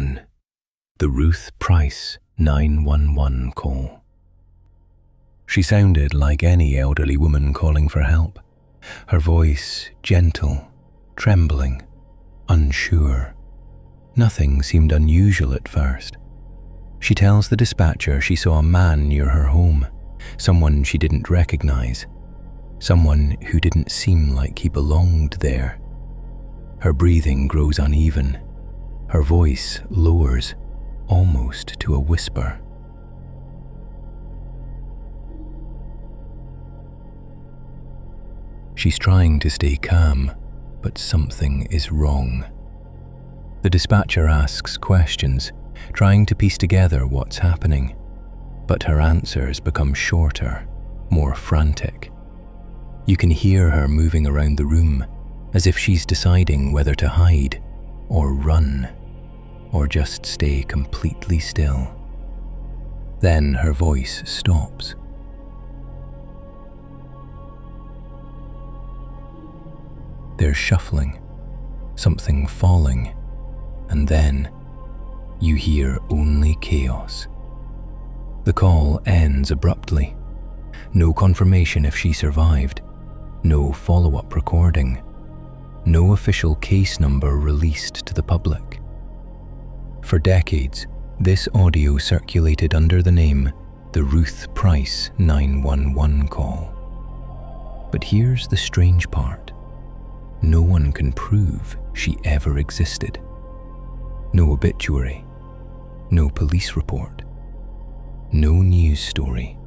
1. The Ruth Price 911 call. She sounded like any elderly woman calling for help, her voice gentle, trembling, unsure. Nothing seemed unusual at first. She tells the dispatcher she saw a man near her home, someone she didn't recognize, someone who didn't seem like he belonged there. Her breathing grows uneven. Her voice lowers, almost to a whisper. She's trying to stay calm, but something is wrong. The dispatcher asks questions, trying to piece together what's happening, but her answers become shorter, more frantic. You can hear her moving around the room, as if she's deciding whether to hide, or run, or just stay completely still. Then her voice stops. There's shuffling, something falling, and then you hear only chaos. The call ends abruptly. No confirmation if she survived, no follow-up recording, no official case number released to the public. For decades, this audio circulated under the name the Ruth Price 911 call. But here's the strange part. No one can prove she ever existed. No obituary, no police report, no news story.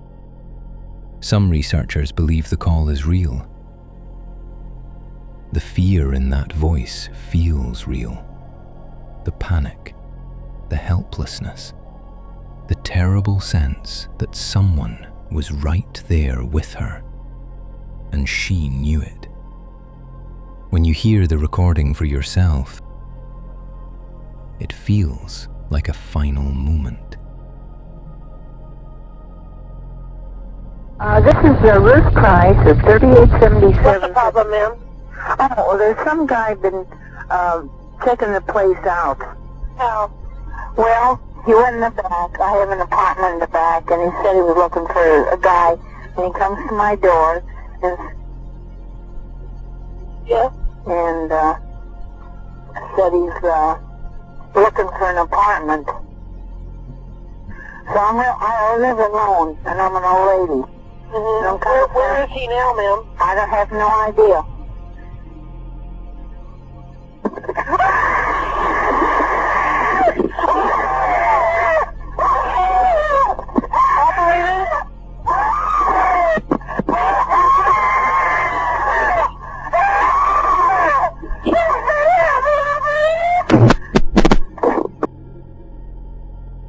Some researchers believe the call is real. The fear in that voice feels real. The panic, the helplessness, the terrible sense that someone was right there with her, and she knew it. When you hear the recording for yourself, it feels like a final moment. This is Ruth Price of 3877. What's the problem, ma'am? Oh, well, there's some guy been checking the place out. How? Well, he went in the back. I have an apartment in the back, and he said he was looking for a guy, and he comes to my door, and Yeah? and said he's looking for an apartment. So I live alone, and I'm an old lady. Mm-hmm. Where is he now, ma'am? I don't have no idea.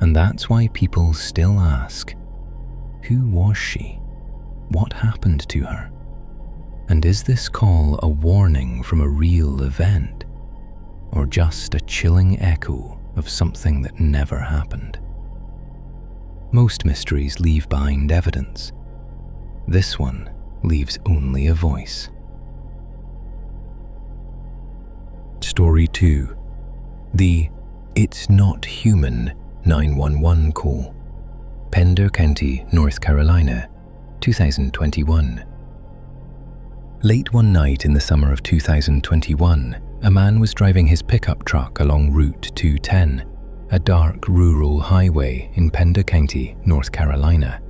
And that's why people still ask, who was she? What happened to her? And is this call a warning from a real event, or just a chilling echo of something that never happened? Most mysteries leave behind evidence. This one leaves only a voice. Story 2. The It's Not Human 911 call. Pender County, North Carolina, 2021. Late one night in the summer of 2021, a man was driving his pickup truck along Route 210, a dark rural highway in Pender County, North Carolina.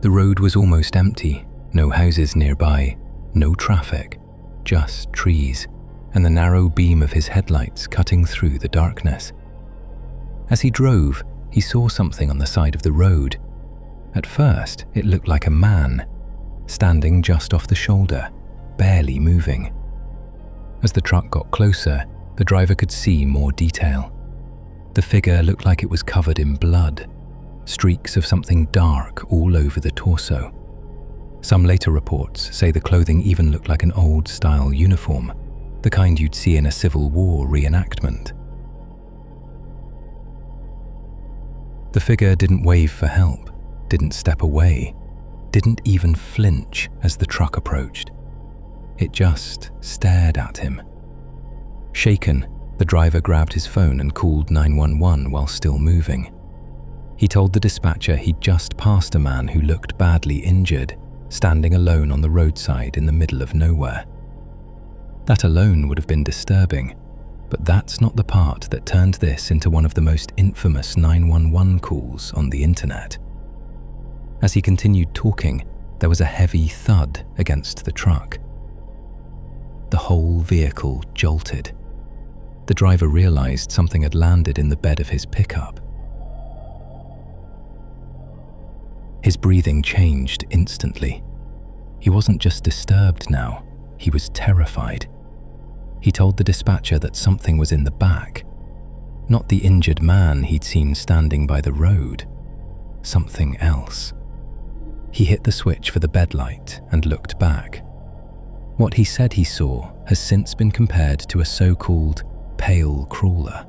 The road was almost empty, no houses nearby, no traffic, just trees, and the narrow beam of his headlights cutting through the darkness. As he drove, he saw something on the side of the road. At first, it looked like a man, standing just off the shoulder, barely moving. As the truck got closer, the driver could see more detail. The figure looked like it was covered in blood, streaks of something dark all over the torso. Some later reports say the clothing even looked like an old-style uniform, the kind you'd see in a Civil War reenactment. The figure didn't wave for help, didn't step away, didn't even flinch as the truck approached. It just stared at him. Shaken, The driver grabbed his phone and called 911 while still moving. He told the dispatcher he'd just passed a man who looked badly injured, standing alone on the roadside in the middle of nowhere. That alone would have been disturbing, but that's not the part that turned this into one of the most infamous 911 calls on the internet. As he continued talking, there was a heavy thud against the truck. The whole vehicle jolted. The driver realized something had landed in the bed of his pickup. His breathing changed instantly. He wasn't just disturbed now, he was terrified. He told the dispatcher that something was in the back. Not the injured man he'd seen standing by the road. Something else. He hit the switch for the bed light and looked back. What he said he saw has since been compared to a so-called pale crawler.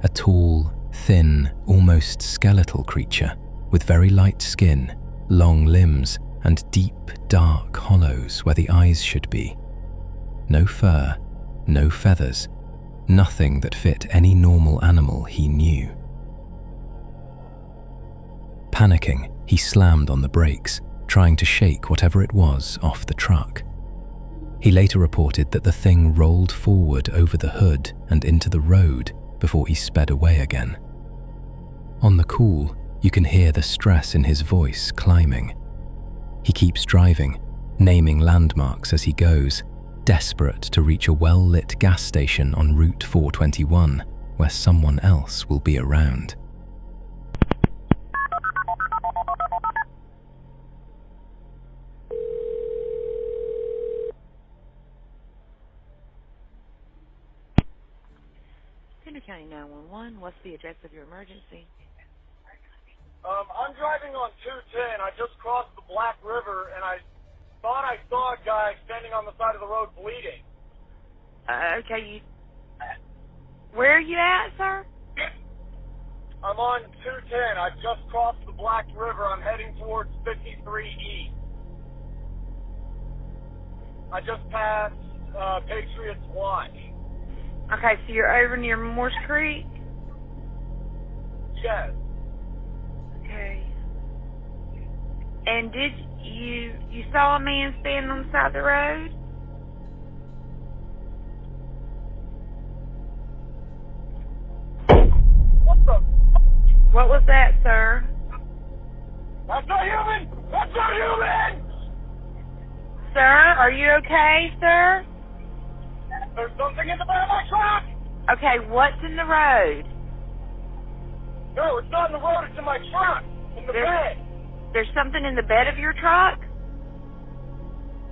A tall, thin, almost skeletal creature with very light skin, long limbs, and deep, dark hollows where the eyes should be. No fur, no feathers, nothing that fit any normal animal he knew. Panicking, he slammed on the brakes, trying to shake whatever it was off the truck. He later reported that the thing rolled forward over the hood and into the road before he sped away again. On the call, you can hear the stress in his voice climbing. He keeps driving, naming landmarks as he goes, desperate to reach a well-lit gas station on Route 421 where someone else will be around. Pender County 911, what's the address of your emergency? I'm driving on 210. I just crossed the Black River, and I thought I saw a guy standing on the side of the road bleeding. Okay, where are you at, sir? I'm on 210. I just crossed the Black River. I'm heading towards 53 East. I just passed Patriots Watch. Okay, so you're over near Morse Creek? Yes. Okay. And did you saw a man standing on the side of the road? What the? What was that, sir? That's not human! That's not human! Sir, are you okay, sir? There's something in the bed of my truck! Okay, what's in the road? No, it's not in the road, it's in my truck. In the bed. There's something in the bed of your truck?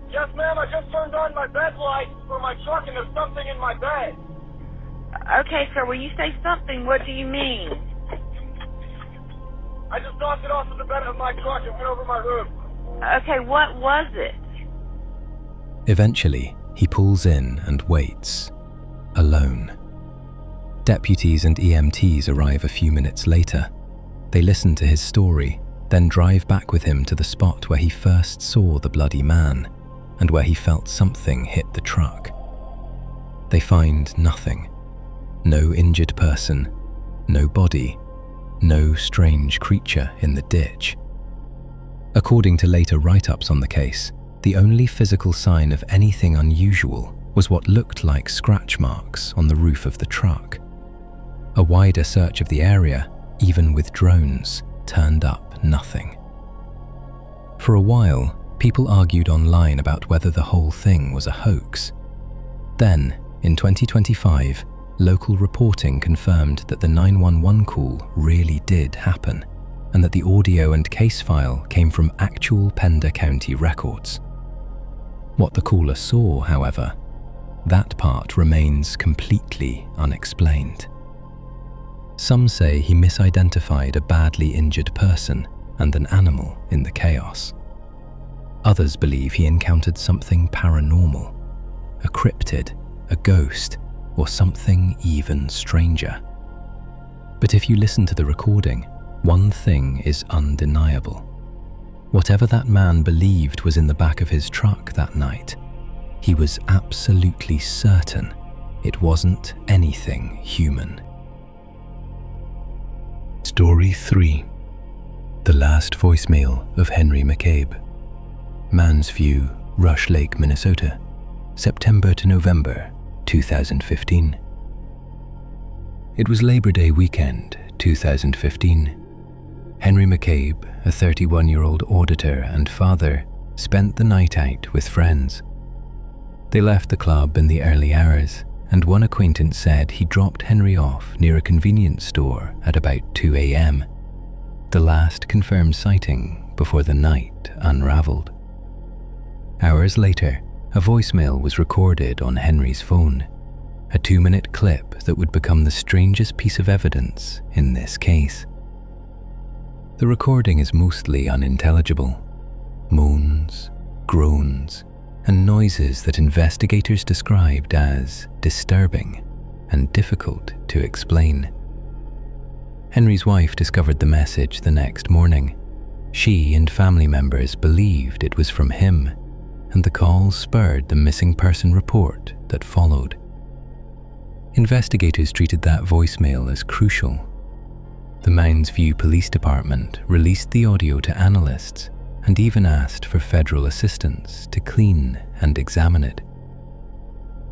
Yes, ma'am, I just turned on my bed lights for my truck and there's something in my bed. Okay, sir, when you say something, what do you mean? I just knocked it off of the bed of my truck and went over my roof. Okay, what was it? Eventually, he pulls in and waits, alone. Deputies and EMTs arrive a few minutes later. They listen to his story, then drive back with him to the spot where he first saw the bloody man and where he felt something hit the truck. They find nothing. No injured person, no body, no strange creature in the ditch. According to later write-ups on the case, the only physical sign of anything unusual was what looked like scratch marks on the roof of the truck. A wider search of the area, even with drones, turned up nothing. For a while, people argued online about whether the whole thing was a hoax. Then, in 2025, local reporting confirmed that the 911 call really did happen, and that the audio and case file came from actual Pender County records. What the caller saw, however, that part remains completely unexplained. Some say he misidentified a badly injured person and an animal in the chaos. Others believe he encountered something paranormal, a cryptid, a ghost, or something even stranger. But if you listen to the recording, one thing is undeniable. Whatever that man believed was in the back of his truck that night, he was absolutely certain it wasn't anything human. Story 3. The last voicemail of Henry McCabe. Mansview, Rush Lake, Minnesota, September to November 2015. It was Labor Day weekend 2015. Henry McCabe, a 31-year-old auditor and father, spent the night out with friends. They left the club in the early hours, and one acquaintance said he dropped Henry off near a convenience store at about 2 a.m., the last confirmed sighting before the night unraveled. Hours later, a voicemail was recorded on Henry's phone, a 2-minute clip that would become the strangest piece of evidence in this case. The recording is mostly unintelligible. Moans, groans, and noises that investigators described as disturbing and difficult to explain. Henry's wife discovered the message the next morning. She and family members believed it was from him, and the call spurred the missing person report that followed. Investigators treated that voicemail as crucial. The Moundsview Police Department released the audio to analysts and even asked for federal assistance to clean and examine it.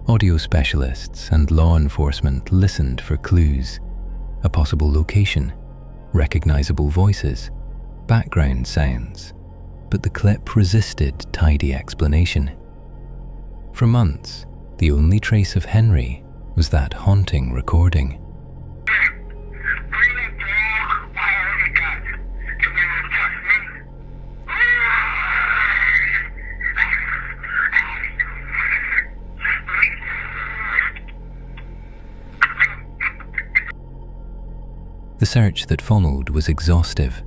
Audio specialists and law enforcement listened for clues, a possible location, recognizable voices, background sounds, but the clip resisted tidy explanation. For months, the only trace of Henry was that haunting recording. The search that followed was exhaustive.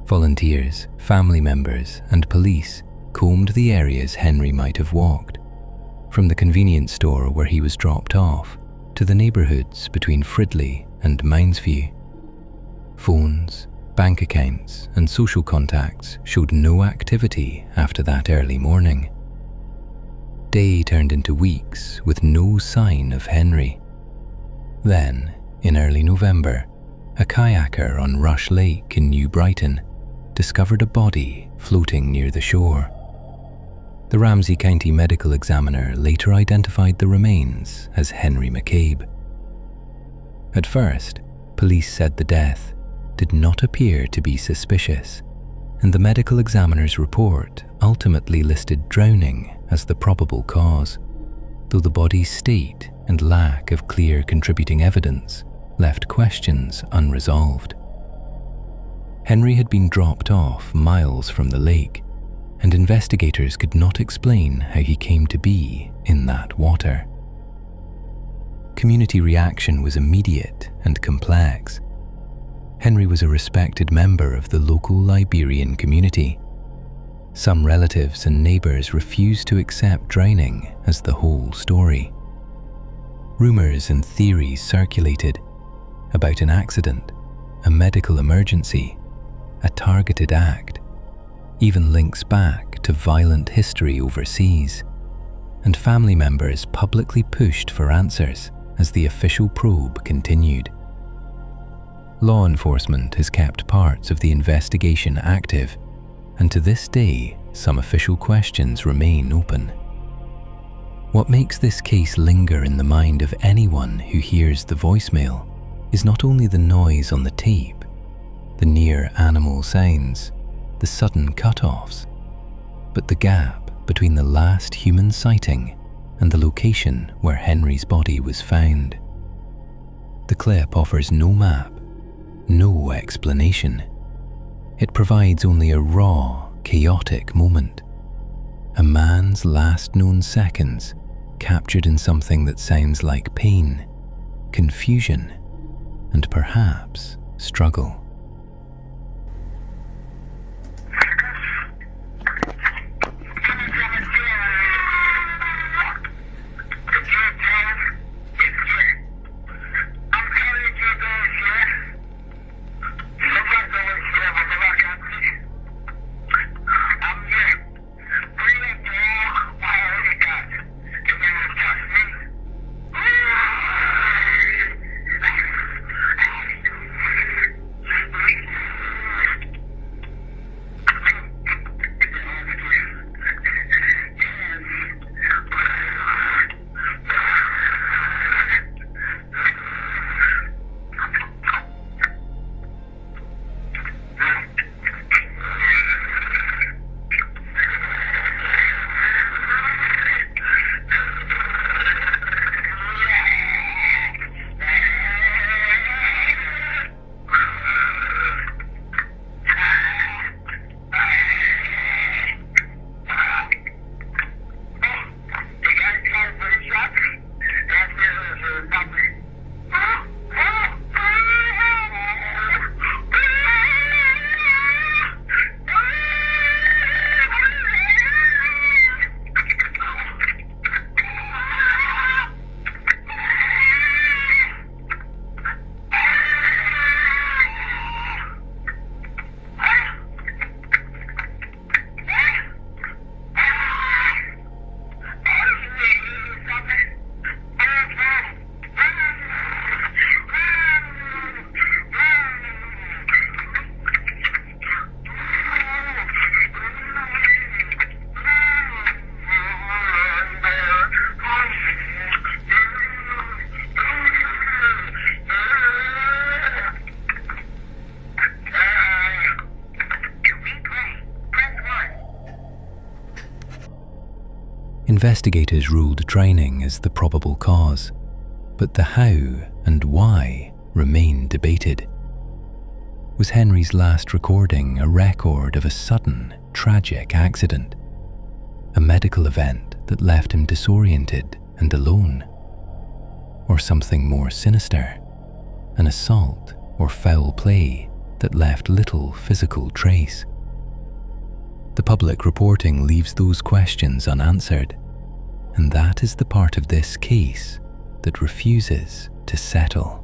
Volunteers, family members, and police combed the areas Henry might have walked, from the convenience store where he was dropped off to the neighborhoods between Fridley and Moundsview. Phones, bank accounts, and social contacts showed no activity after that early morning. Day turned into weeks with no sign of Henry. Then, in early November, a kayaker on Rush Lake in New Brighton discovered a body floating near the shore. The Ramsey County medical examiner later identified the remains as Henry McCabe. At first, police said the death did not appear to be suspicious, and the medical examiner's report ultimately listed drowning as the probable cause, though the body's state and lack of clear contributing evidence left questions unresolved. Henry had been dropped off miles from the lake, and investigators could not explain how he came to be in that water. Community reaction was immediate and complex. Henry was a respected member of the local Liberian community. Some relatives and neighbors refused to accept drowning as the whole story. Rumors and theories circulated about an accident, a medical emergency, a targeted act, even links back to violent history overseas, and family members publicly pushed for answers as the official probe continued. Law enforcement has kept parts of the investigation active, and to this day, some official questions remain open. What makes this case linger in the mind of anyone who hears the voicemail is not only the noise on the tape, the near animal sounds, the sudden cut-offs, but the gap between the last human sighting and the location where Henry's body was found. The clip offers no map, no explanation. It provides only a raw, chaotic moment. A man's last known seconds captured in something that sounds like pain, confusion, and perhaps struggle. Investigators ruled drowning as the probable cause, but the how and why remain debated. Was Henry's last recording a record of a sudden, tragic accident? A medical event that left him disoriented and alone? Or something more sinister, an assault or foul play that left little physical trace? The public reporting leaves those questions unanswered, and that is the part of this case that refuses to settle.